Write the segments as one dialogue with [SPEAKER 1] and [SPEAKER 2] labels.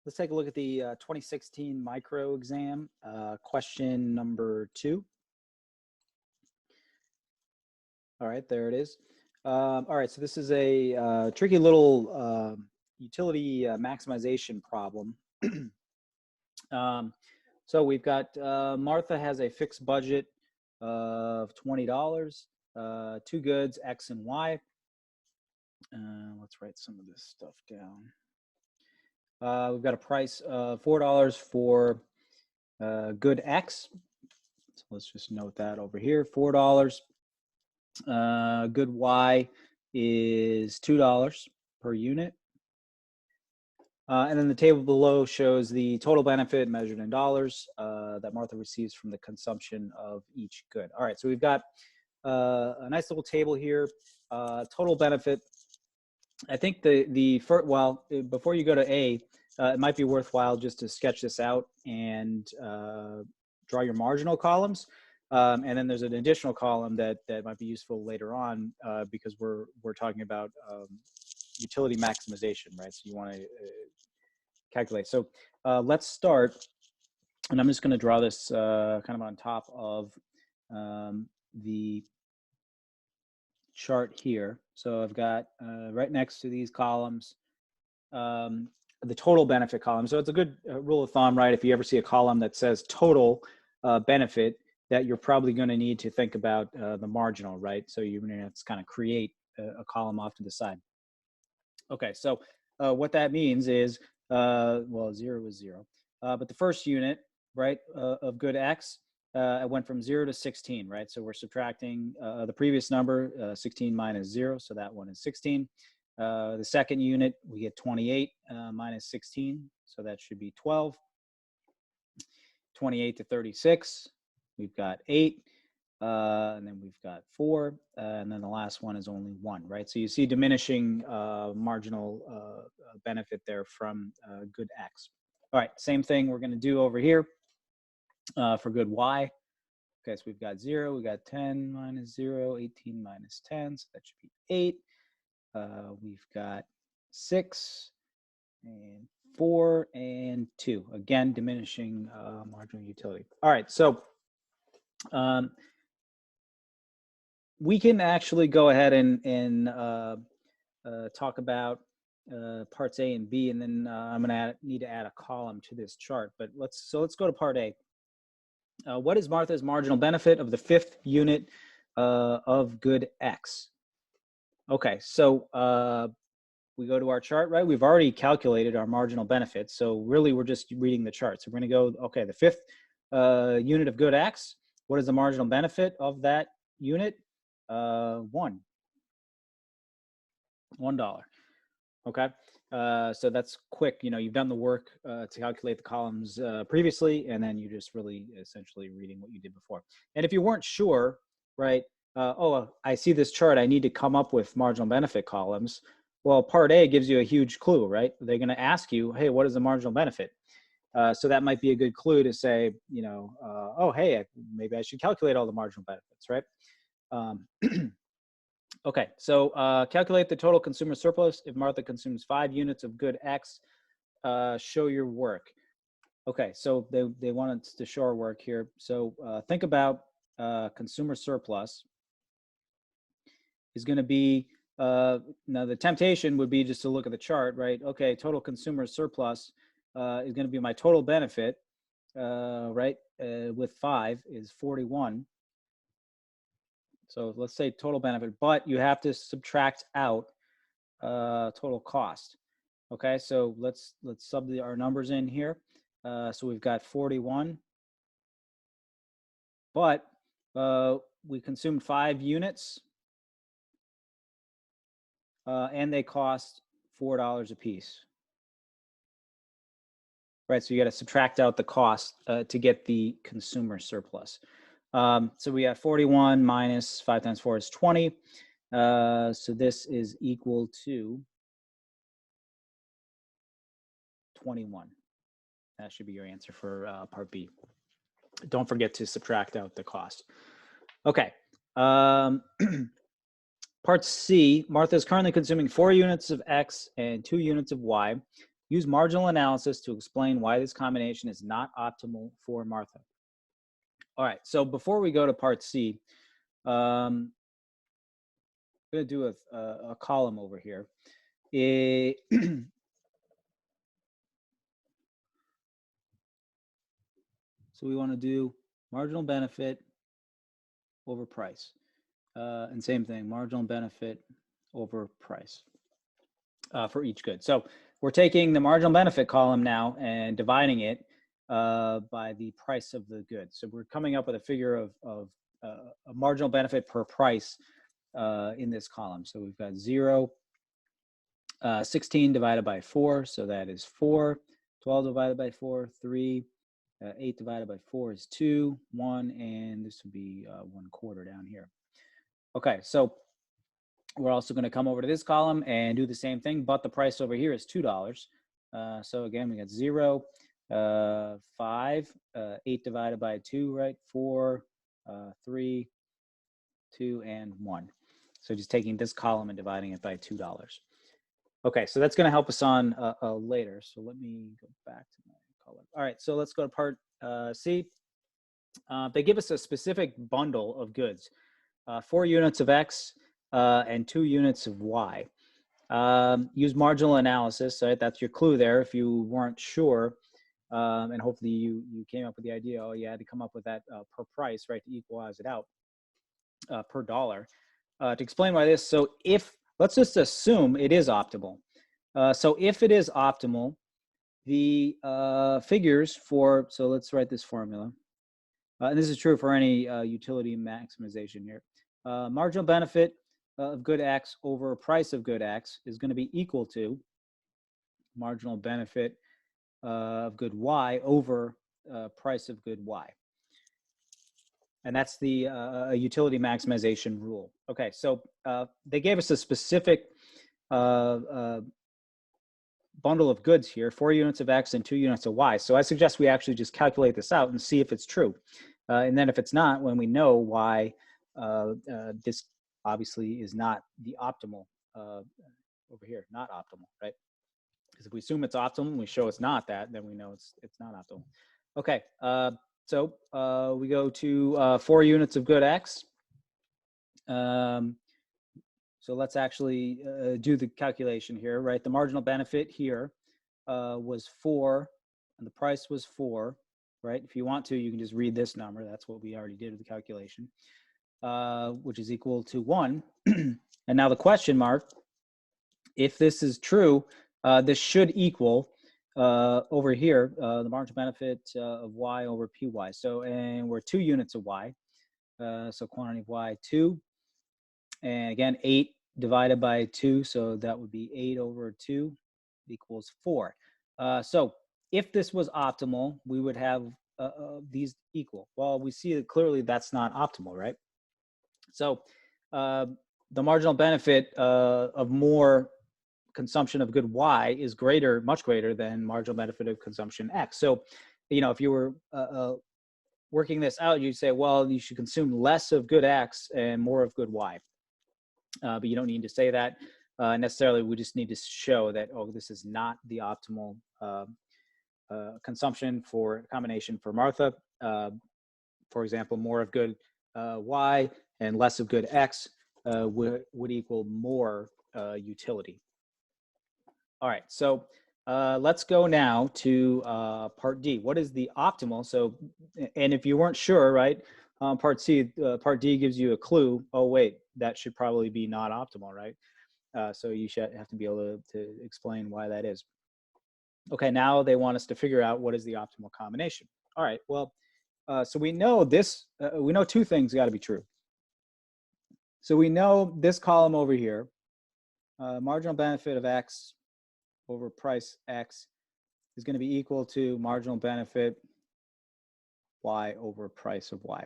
[SPEAKER 1] Let's take a look at the 2016 micro exam, question number 2. All right, there it is. All right, so this is a tricky little utility maximization problem. So we've got Martha has a fixed budget of $20, 2 goods, X and Y. Let's write some of this stuff down. We've got a price of $4 for good X. So let's just note that over here, $4. Good Y is $2 per unit. And then the table below shows the total benefit measured in dollars that Martha receives from the consumption of each good. All right, so we've got a nice little table here. Total benefit. I think before you go to A, it might be worthwhile just to sketch this out and draw your marginal columns. And then there's an additional column that might be useful later on because we're talking about utility maximization, right? So you want to calculate. So let's start, and I'm just going to draw this kind of on top of the chart here. So I've got right next to these columns the total benefit column. So it's a good rule of thumb, right? If you ever see a column that says total benefit, that you're probably going to need to think about the marginal, right? So you're going to have to kind of create a column off to the side. Okay, so what that means is, well, 0 is 0. But the first unit, right, of good X, it went from 0 to 16, right? So we're subtracting the previous number, 16 minus 0, so that one is 16. The second unit, we get 28 minus 16, so that should be 12. 28 to 36, we've got 8, and then we've got 4, and then the last one is only 1, right? So you see diminishing marginal benefit there from good X. All right, same thing we're going to do over here for good Y. Okay, so we've got 0, we've got 10 minus 0, 18 minus 10, so that should be 8. We've got 6 and 4 and 2. Again, diminishing marginal utility. All right, so we can actually go ahead and talk about parts A and B, and then I'm going to need to add a column to this chart. But let's go to part A. What is Martha's marginal benefit of the 5th unit of good X? Okay, so we go to our chart, right? We've already calculated our marginal benefit. So really, we're just reading the chart. So we're going to go, okay, the 5th unit of good X. What is the marginal benefit of that unit? $1. Okay, so that's quick. You know, you've done the work to calculate the columns previously, and then you're just really essentially reading what you did before. And if you weren't sure, right, oh, I see this chart, I need to come up with marginal benefit columns. Well, part A gives you a huge clue, right? They're going to ask you, hey, what is the marginal benefit? So that might be a good clue to say, you know, oh, hey, maybe I should calculate all the marginal benefits, right? Okay, so calculate the total consumer surplus if Martha consumes 5 units of good X. Show your work. Okay, so they want us to show our work here. So think about consumer surplus is going to be, now the temptation would be just to look at the chart, right? Okay, total consumer surplus is going to be my total benefit, right? With 5 is 41. So let's say total benefit, but you have to subtract out total cost. Okay, so let's sub our numbers in here. So we've got 41, but we consumed 5 units, and they cost $4 a piece. Right, so you got to subtract out the cost to get the consumer surplus. So we have 41 minus 5 times 4 is 20. So this is equal to 21. That should be your answer for part B. Don't forget to subtract out the cost. Okay. Part C, Martha is currently consuming 4 units of X and 2 units of Y. Use marginal analysis to explain why this combination is not optimal for Martha. All right, so before we go to part C, I'm going to do a column over here. So we want to do marginal benefit over price. And same thing, marginal benefit over price for each good. So we're taking the marginal benefit column now and dividing it by the price of the good. So we're coming up with a figure of a marginal benefit per price in this column. So we've got 0, 16 divided by 4, so that is 4. 12 divided by 4, 3. 8 divided by 4 is 2, 1, and this would be 1/4 down here. Okay, so we're also going to come over to this column and do the same thing, but the price over here is $2. So again, we got 0, 5, 8 divided by 2, right? 4, 3, 2, and 1. So just taking this column and dividing it by $2. Okay, so that's going to help us on later. So let me go back to my color. All right, so let's go to part C. They give us a specific bundle of goods, 4 units of X and 2 units of Y. Use marginal analysis, right? That's your clue there if you weren't sure. And hopefully you came up with the idea, oh, you had to come up with that per price, right, to equalize it out per dollar. To explain why this, so let's just assume it is optimal. So if it is optimal, the figures for, so let's write this formula. And this is true for any utility maximization here. Marginal benefit of good X over price of good X is going to be equal to marginal benefit of good Y over price of good Y. And that's the utility maximization rule. Okay, so they gave us a specific bundle of goods here, 4 units of X and 2 units of Y. So I suggest we actually just calculate this out and see if it's true. And then if it's not, when we know why this obviously is not the optimal over here, not optimal, right? Because if we assume it's optimal, we show it's not that, then we know it's not optimal. Okay, so we go to 4 units of good X. So let's actually do the calculation here, right? The marginal benefit here was 4, and the price was 4, right? If you want to, you can just read this number. That's what we already did with the calculation, which is equal to 1. And now the question mark, if this is true, this should equal over here, the marginal benefit of Y over PY. So, and we're 2 units of Y. So quantity of Y, 2. And again, 8 divided by 2, so that would be 8 over 2 equals 4. So if this was optimal, we would have these equal. Well, we see that clearly that's not optimal, right? So the marginal benefit of more consumption of good Y is greater, much greater than marginal benefit of consumption X. So, you know, if you were working this out, you'd say, well, you should consume less of good X and more of good Y. But you don't need to say that necessarily. We just need to show that, oh, this is not the optimal consumption for combination for Martha. For example, more of good Y and less of good X would equal more utility. All right, so let's go now to part D. What is the optimal? So, and if you weren't sure, right, part C, part D gives you a clue. Oh, wait, that should probably be not optimal, right? So you should have to be able to explain why that is. Okay, now they want us to figure out what is the optimal combination. All right, well, so we know this, we know 2 things got to be true. So we know this column over here, marginal benefit of X over price X is going to be equal to marginal benefit Y over price of Y.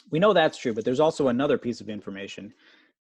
[SPEAKER 1] We know that's true, but there's also another piece of information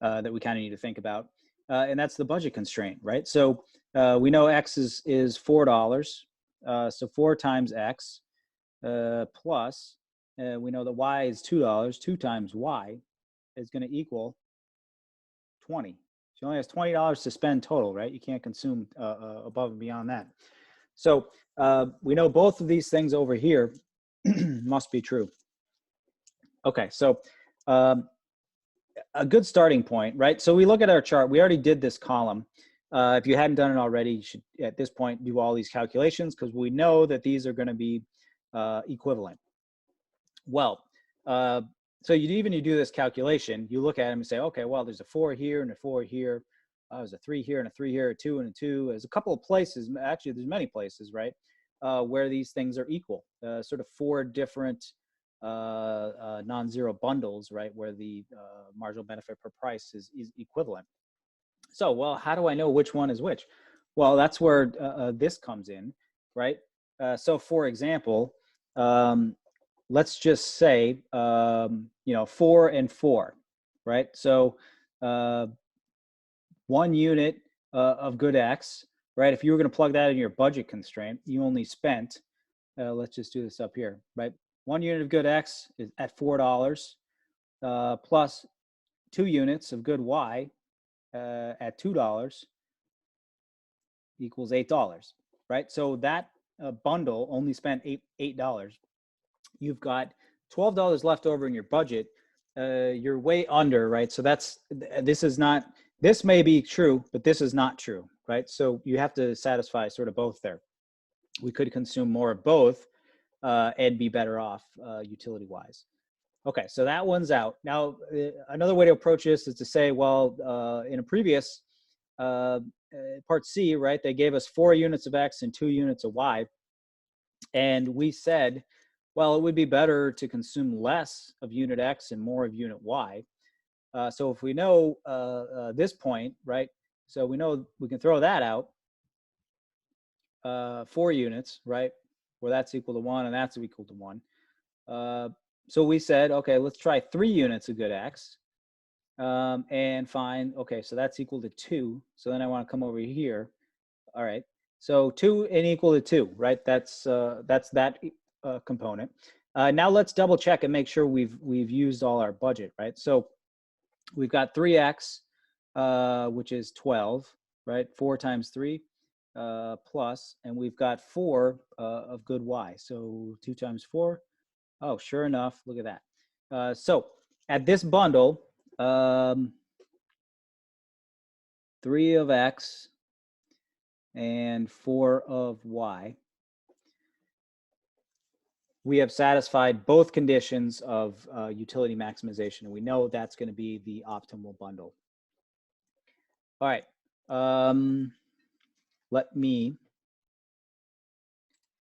[SPEAKER 1] that we kind of need to think about, and that's the budget constraint, right? So we know X is $4, so 4 times X plus, we know that Y is $2, 2 times Y is going to equal 20. She only has $20 to spend total, right? You can't consume above and beyond that. So we know both of these things over here must be true. Okay, so a good starting point, right? So we look at our chart. We already did this column. If you hadn't done it already, you should at this point do all these calculations because we know that these are going to be equivalent. Well, so you do this calculation, you look at them and say, okay, well, there's a 4 here and a 4 here. There's a 3 here and a 3 here, a 2 and a 2. There's a couple of places, actually, there's many places, right, where these things are equal. Sort of 4 different non-zero bundles, right, where the marginal benefit per price is equivalent. So, well, how do I know which one is which? Well, that's where this comes in, right? So, for example, let's just say, 4 and 4, right? So 1 unit of good X, right? If you were going to plug that in your budget constraint, you only spent, let's just do this up here, right? 1 unit of good X is at $4 plus 2 units of good Y at $2 equals $8, right? So that bundle only spent $8. You've got $12 left over in your budget. You're way under, right? So this may be true, but this is not true, right? So you have to satisfy sort of both there. We could consume more of both and be better off utility-wise. Okay, so that one's out. Now, another way to approach this is to say, well, in a previous part C, right, they gave us 4 units of X and 2 units of Y. And we said, well, it would be better to consume less of unit X and more of unit Y. So if we know this point, right, so we know we can throw that out, 4 units, right, where that's equal to 1 and that's equal to 1. So we said, okay, let's try 3 units of good X and find, okay, so that's equal to 2. So then I want to come over here. All right, so 2 and equal to 2, right? That's that component. Now let's double check and make sure we've used all our budget, right? So we've got 3x, which is 12, right? 4 times 3 plus, and we've got 4 of good y. So 2 times 4. Oh, sure enough, look at that. So at this bundle, 3 of x and 4 of y, we have satisfied both conditions of utility maximization, and we know that's going to be the optimal bundle. All right, let me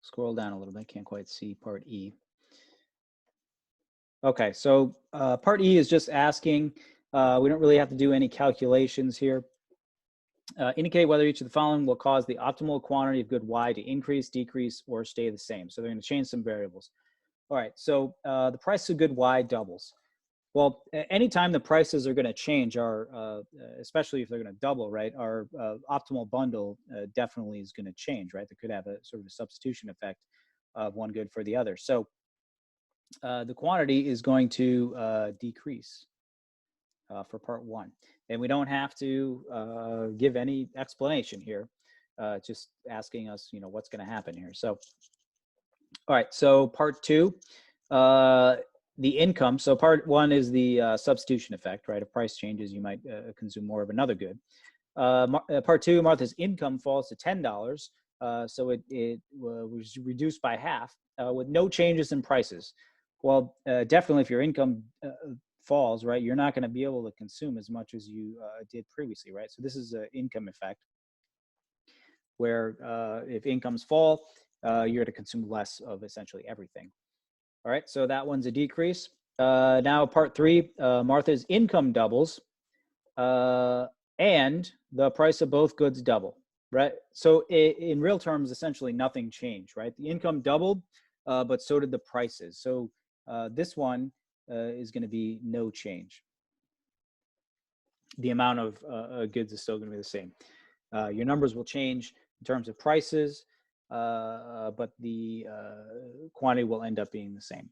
[SPEAKER 1] scroll down a little bit. Can't quite see part E. Okay, so part E is just asking, we don't really have to do any calculations here. Indicate whether each of the following will cause the optimal quantity of good Y to increase, decrease, or stay the same. So they're going to change some variables. All right, so the price of good Y doubles. Well, anytime the prices are going to change, especially if they're going to double, right, our optimal bundle definitely is going to change, right? That could have a sort of a substitution effect of one good for the other. So the quantity is going to decrease for part 1. And we don't have to give any explanation here, just asking us, what's going to happen here. So, all right, so part 2, the income. So part 1 is the substitution effect, right? If price changes, you might consume more of another good. Part 2, Martha's income falls to $10. So it was reduced by half with no changes in prices. Well, definitely if your income falls, right, you're not going to be able to consume as much as you did previously, right? So this is an income effect where if incomes fall, you're going to consume less of essentially everything. All right, so that one's a decrease. Now part 3, Martha's income doubles and the price of both goods double, right? So in real terms, essentially nothing changed, right? The income doubled, but so did the prices. So this one is going to be no change. The amount of goods is still going to be the same. Your numbers will change in terms of prices, but the quantity will end up being the same.